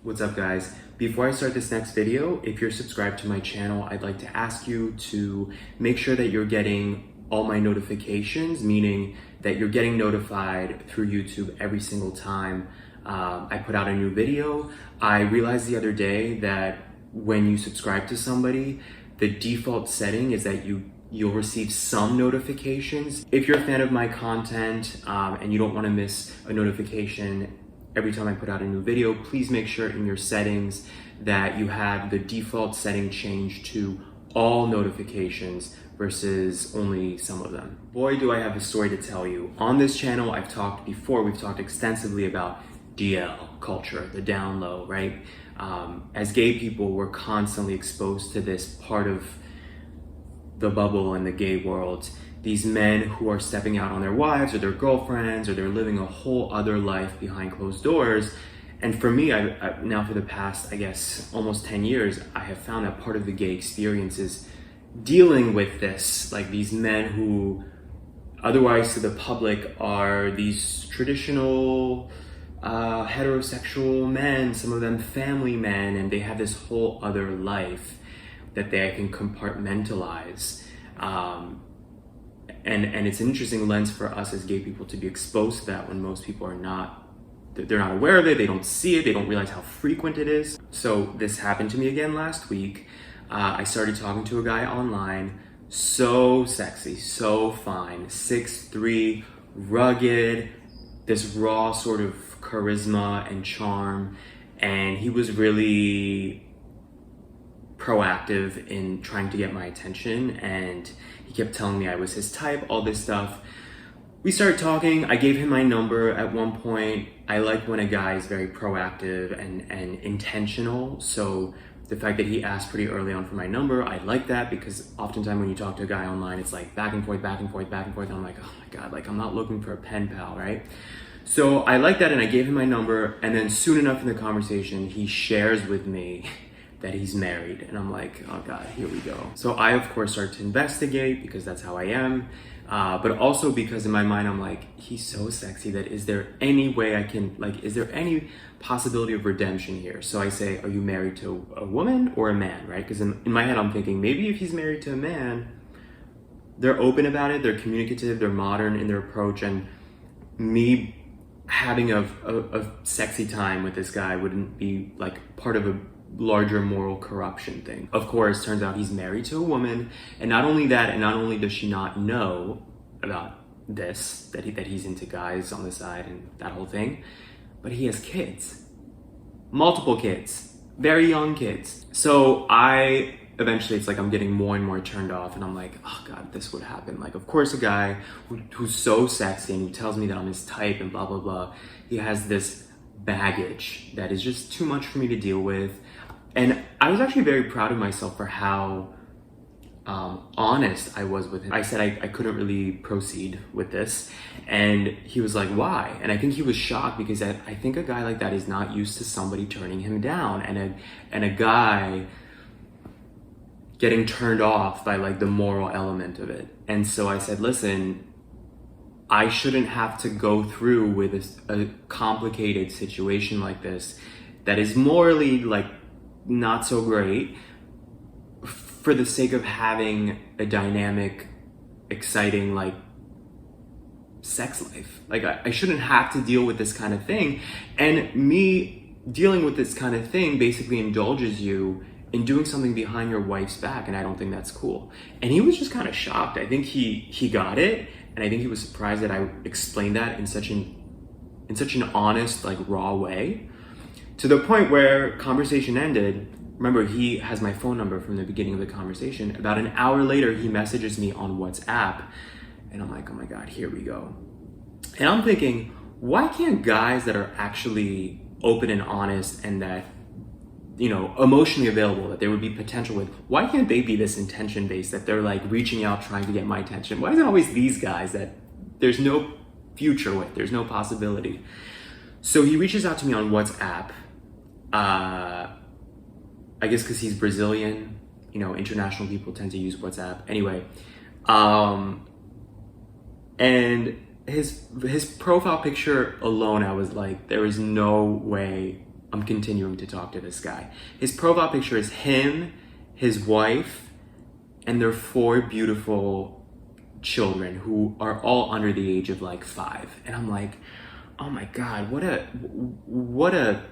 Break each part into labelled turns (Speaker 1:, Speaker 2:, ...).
Speaker 1: What's up, guys? Before I start this next video, if you're subscribed to my channel, I'd like to ask you to make sure that you're getting all my notifications, meaning that you're getting notified through YouTube every single time I put out a new video. I realized the other day that when you subscribe to somebody, the default setting is that you'll receive some notifications. If you're a fan of my content and you don't want to miss a notification every time I put out a new video, please make sure in your settings that you have the default setting changed to all notifications versus only some of them. Boy, do I have a story to tell you. On this channel, we've talked extensively about DL culture, the down low, right? As gay people, we're constantly exposed to this part of the bubble in the gay world. These men who are stepping out on their wives or their girlfriends, or they're living a whole other life behind closed doors. And for me, I now for the past, I guess, almost 10 years, I have found that part of the gay experience is dealing with this, like these men who otherwise to the public are these traditional heterosexual men, some of them family men, and they have this whole other life that they can compartmentalize. And it's an interesting lens for us as gay people to be exposed to that when most people are not, they're not aware of it, they don't see it, they don't realize how frequent it is. So this happened to me again last week. I started talking to a guy online, so sexy, so fine, 6'3", rugged, this raw sort of charisma and charm, and he was really proactive in trying to get my attention, and he kept telling me I was his type, all this stuff. We started talking. I gave him my number at one point. I like when a guy is very proactive and intentional, so the fact that he asked pretty early on for my number, I like that, because oftentimes when you talk to a guy online, it's like back and forth, back and forth, back and forth, and I'm like, oh my god, like I'm not looking for a pen pal, right? So I like that, and I gave him my number, and then soon enough in the conversation, he shares with me that he's married, and I'm like, oh god, here we go. So I of course start to investigate, because that's how I am, but also because in my mind I'm like, he's so sexy that is there any way I can, like, is there any possibility of redemption here? So I say, are you married to a woman or a man, right? Because in my head I'm thinking, maybe if he's married to a man, they're open about it, they're communicative, they're modern in their approach, and me having a sexy time with this guy wouldn't be like part of a larger moral corruption thing. Of course, turns out he's married to a woman, and not only that, and not only does she not know about this, that he's into guys on the side and that whole thing, but he has kids, multiple kids, very young kids. So eventually it's like I'm getting more and more turned off, and I'm like, oh god, this would happen. Like, of course, a guy who's so sexy and who tells me that I'm his type and blah blah blah, he has this baggage that is just too much for me to deal with. And I was actually very proud of myself for how honest I was with him. I said I couldn't really proceed with this, and he was like, why? And I think he was shocked, because I think a guy like that is not used to somebody turning him down, and a guy getting turned off by like the moral element of it. And so I said, listen, I shouldn't have to go through with a complicated situation like this that is morally like not so great for the sake of having a dynamic, exciting like sex life. Like I shouldn't have to deal with this kind of thing, and me dealing with this kind of thing basically indulges you in doing something behind your wife's back, and I don't think that's cool. And he was just kind of shocked. I think he got it, and I think he was surprised that I explained that in such an honest, like raw way, to the point where conversation ended. Remember, he has my phone number from the beginning of the conversation. About an hour later, he messages me on WhatsApp, and I'm like, oh my god, here we go. And I'm thinking, why can't guys that are actually open and honest and that, you know, emotionally available, that there would be potential with, why can't they be this intention based, that they're like reaching out trying to get my attention? Why is it always these guys that there's no future with, there's no possibility? So he reaches out to me on WhatsApp, I guess because he's Brazilian, you know, international people tend to use WhatsApp anyway, and his profile picture alone, I was like, there is no way I'm continuing to talk to this guy. His profile picture is him, his wife, and their 4 beautiful children who are all under the age of like 5. And I'm like, oh my God, what a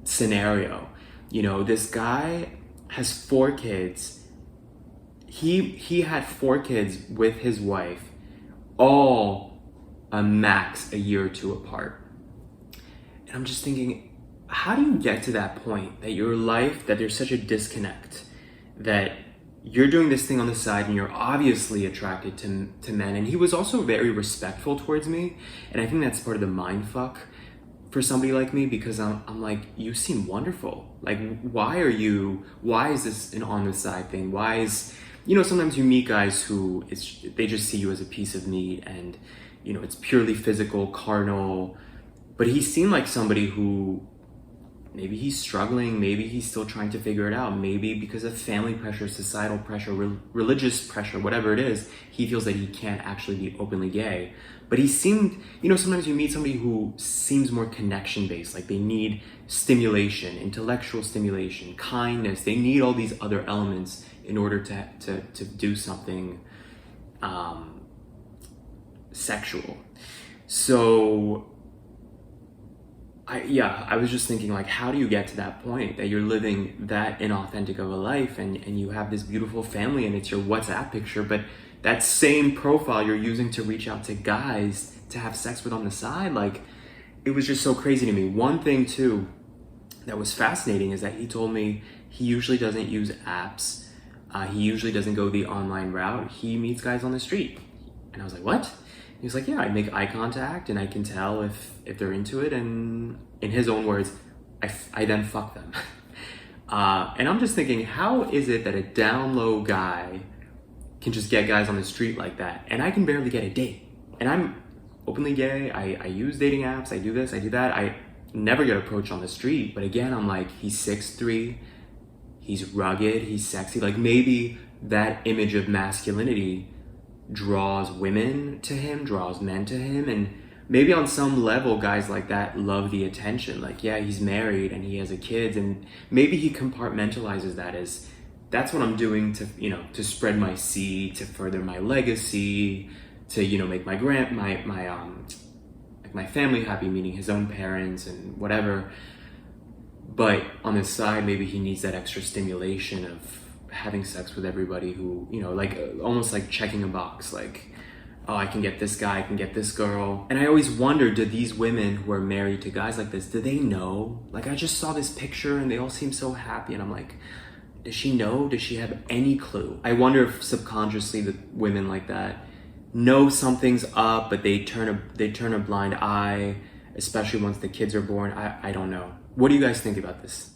Speaker 1: scenario. You know, this guy has 4 kids. He had 4 kids with his wife, all a max a year or 2 apart. And I'm just thinking, how do you get to that point that your life, that there's such a disconnect, that you're doing this thing on the side and you're obviously attracted to men? And he was also very respectful towards me. And I think that's part of the mind fuck for somebody like me, because I'm like, you seem wonderful. Like, why is this an on the side thing? Why is, you know, sometimes you meet guys who they just see you as a piece of meat and, you know, it's purely physical, carnal. But he seemed like somebody who, maybe he's struggling, maybe he's still trying to figure it out, maybe because of family pressure, societal pressure, religious pressure, whatever it is, he feels that he can't actually be openly gay. But he seemed, you know, sometimes you meet somebody who seems more connection-based, like they need stimulation, intellectual stimulation, kindness, they need all these other elements in order to do something sexual. So I was just thinking, like, how do you get to that point that you're living that inauthentic of a life and you have this beautiful family and it's your WhatsApp picture, but that same profile you're using to reach out to guys to have sex with on the side? Like, it was just so crazy to me. One thing too that was fascinating is that he told me he usually doesn't use apps. He usually doesn't go the online route. He meets guys on the street. And I was like, what? He was like, yeah, I make eye contact and I can tell if they're into it. And in his own words, I then fuck them. And I'm just thinking, how is it that a down low guy can just get guys on the street like that? And I can barely get a date. And I'm openly gay. I use dating apps. I do this, I do that. I never get approached on the street. But again, I'm like, he's 6'3", he's rugged, he's sexy. Like, maybe that image of masculinity draws women to him, draws men to him, and maybe on some level guys like that love the attention. Like, yeah, he's married and he has a kid, and maybe he compartmentalizes that as, that's what I'm doing to, you know, to spread my seed, to further my legacy, to, you know, make my family happy, meaning his own parents and whatever. But on the side, maybe he needs that extra stimulation of having sex with everybody who, you know, like almost like checking a box, like, oh, I can get this guy, I can get this girl. And I always wonder, do these women who are married to guys like this, do they know? Like, I just saw this picture and they all seem so happy, and I'm like, does she know? Does she have any clue? I wonder if subconsciously the women like that know something's up, but they turn a blind eye, especially once the kids are born. I don't know. What do you guys think about this?